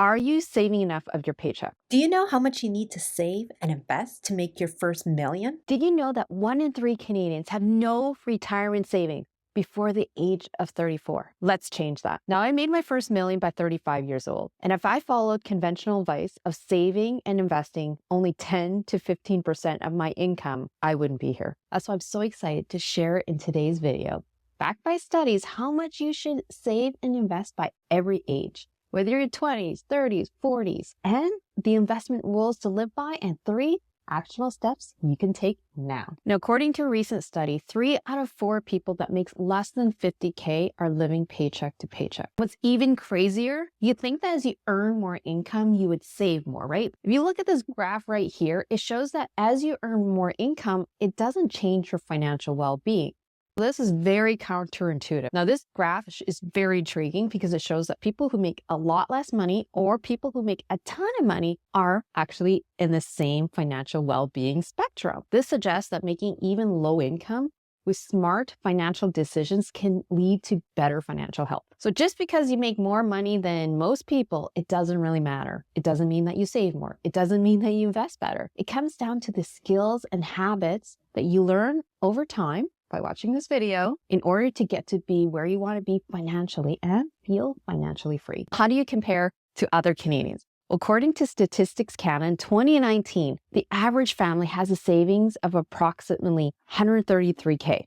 Are you saving enough of your paycheck? Do you know how much you need to save and invest to make your first million? Did you know that 1 in 3 Canadians have no retirement savings before the age of 34? Let's change that. Now, I made my first million by 35 years old. And if I followed conventional advice of saving and investing only 10 to 15% of my income, I wouldn't be here. That's why I'm so excited to share in today's video, backed by studies, how much you should save and invest by every age, whether you're in 20s, 30s, 40s, and the investment rules to live by, and 3 actionable steps you can take now. Now, according to a recent study, 3 out of 4 people that makes less than 50K are living paycheck to paycheck. What's even crazier, you think that as you earn more income, you would save more, right? If you look at this graph right here, it shows that as you earn more income, it doesn't change your financial well-being. This is very counterintuitive. Now, this graph is very intriguing because it shows that people who make a lot less money or people who make a ton of money are actually in the same financial well-being spectrum. This suggests that making even low income with smart financial decisions can lead to better financial health. So just because you make more money than most people, it doesn't really matter. It doesn't mean that you save more. It doesn't mean that you invest better. It comes down to the skills and habits that you learn over time by watching this video in order to get to be where you want to be financially and feel financially free. How do you compare to other Canadians? According to Statistics Canada, in 2019, the average family has a savings of approximately $133K.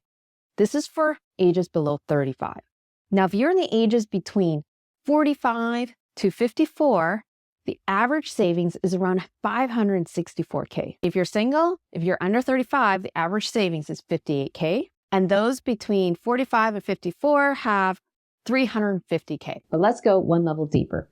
This is for ages below 35. Now, if you're in the ages between 45 to 54, the average savings is around $564K. If you're single, if you're under 35, the average savings is $58K. And those between 45 and 54 have $350K. But let's go one level deeper.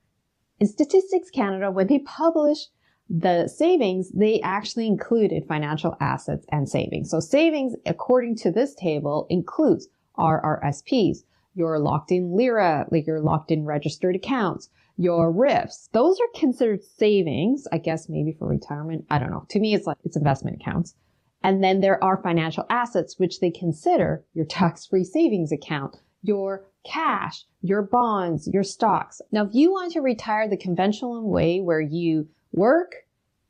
In Statistics Canada, when they published the savings, they actually included financial assets and savings. So savings, according to this table, includes RRSPs, your locked-in lira, like your locked-in registered accounts, your RIFs. Those are considered savings, I guess maybe for retirement. I don't know. To me, it's investment accounts. And then there are financial assets, which they consider your tax-free savings account, your cash, your bonds, your stocks. Now, if you want to retire the conventional way where you work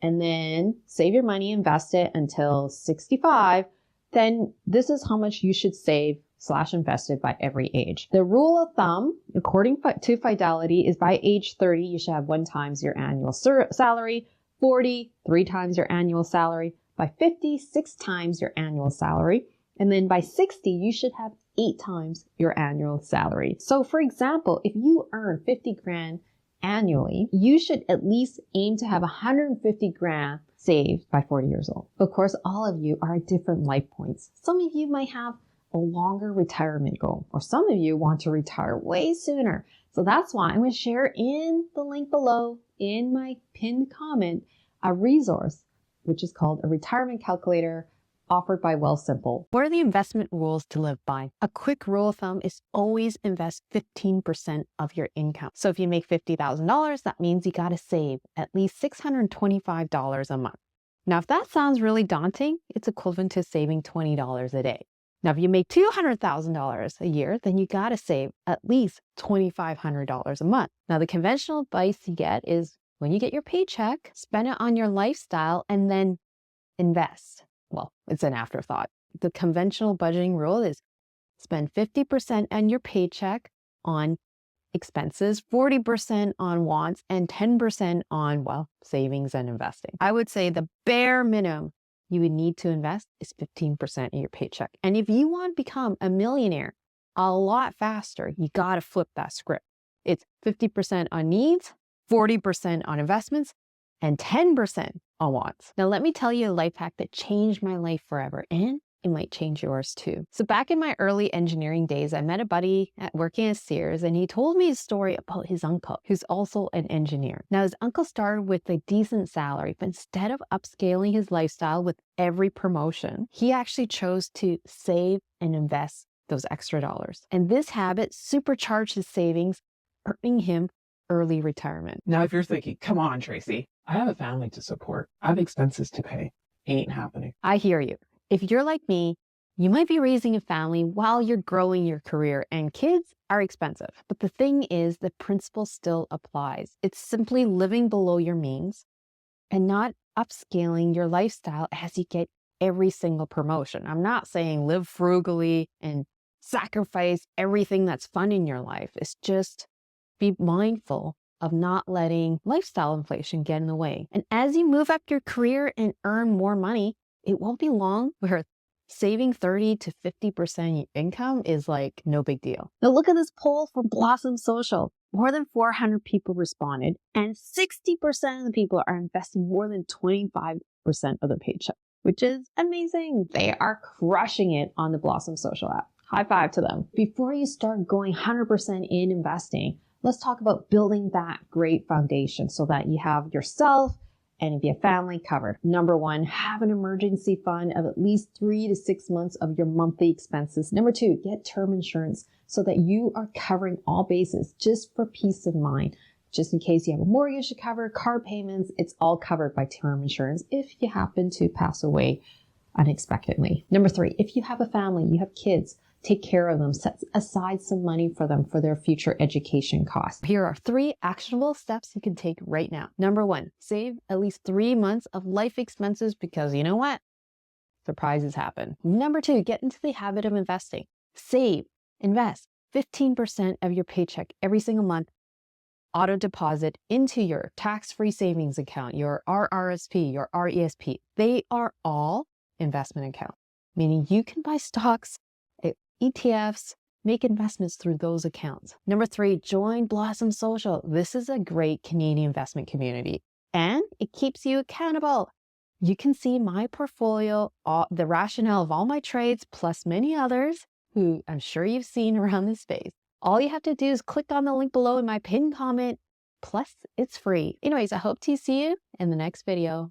and then save your money, invest it until 65, then this is how much you should save / invested by every age. The rule of thumb, according to Fidelity, is by age 30, you should have 1 times your annual salary, 40, 3 times your annual salary, by 50, 6 times your annual salary, and then by 60, you should have 8 times your annual salary. So for example, if you earn 50 grand annually, you should at least aim to have 150 grand saved by 40 years old. Of course, all of you are at different life points. Some of you might have a longer retirement goal, or some of you want to retire way sooner. So that's why I'm going to share in the link below in my pinned comment a resource which is called a retirement calculator offered by Wealthsimple. What are the investment rules to live by? A quick rule of thumb is always invest 15% of your income. So if you make $50,000, that means you got to save at least $625 a month. Now, if that sounds really daunting, it's equivalent to saving $20 a day. Now, if you make $200,000 a year, then you got to save at least $2,500 a month. Now, the conventional advice you get is when you get your paycheck, spend it on your lifestyle and then invest. Well, it's an afterthought. The conventional budgeting rule is spend 50% on your paycheck on expenses, 40% on wants, and 10% on, well, savings and investing. I would say the bare minimum you would need to invest is 15% of your paycheck. And if you want to become a millionaire a lot faster, you got to flip that script. It's 50% on needs, 40% on investments, and 10% on wants. Now, let me tell you a life hack that changed my life forever, and it might change yours too. So back in my early engineering days, I met a buddy working at Sears, and he told me a story about his uncle, who's also an engineer. Now, his uncle started with a decent salary, but instead of upscaling his lifestyle with every promotion, he actually chose to save and invest those extra dollars. And this habit supercharged his savings, earning him early retirement. Now, if you're thinking, come on, Tracy, I have a family to support. I have expenses to pay. Ain't happening. I hear you. If you're like me, You might be raising a family while you're growing your career, and kids are expensive. But the thing is, the principle still applies. It's simply living below your means and not upscaling your lifestyle as you get every single promotion. I'm not saying live frugally and sacrifice everything that's fun in your life. It's just be mindful of not letting lifestyle inflation get in the way. And as you move up your career and earn more money, it won't be long where saving 30 to 50% income is like no big deal. Now look at this poll from Blossom Social. More than 400 people responded, and 60% of the people are investing more than 25% of their paycheck, which is amazing. They are crushing it on the Blossom Social app. High five to them. Before you start going 100% in investing, let's talk about building that great foundation so that you have yourself and if you have family covered. Number one, have an emergency fund of at least 3 to 6 months of your monthly expenses. Number two, get term insurance so that you are covering all bases just for peace of mind. Just in case you have a mortgage to cover, car payments, it's all covered by term insurance if you happen to pass away unexpectedly. Number three, if you have a family, you have kids, take care of them, set aside some money for them for their future education costs. Here are 3 actionable steps you can take right now. Number one, save at least 3 months of life expenses because you know what? Surprises happen. Number two, get into the habit of investing. Save, invest 15% of your paycheck every single month, auto deposit into your tax-free savings account, your RRSP, your RESP. They are all investment accounts, meaning you can buy stocks, ETFs, make investments through those accounts. Number three, join Blossom Social. This is a great Canadian investment community and it keeps you accountable. You can see my portfolio, the rationale of all my trades, plus many others who I'm sure you've seen around this space. All you have to do is click on the link below in my pinned comment, plus it's free. Anyways, I hope to see you in the next video.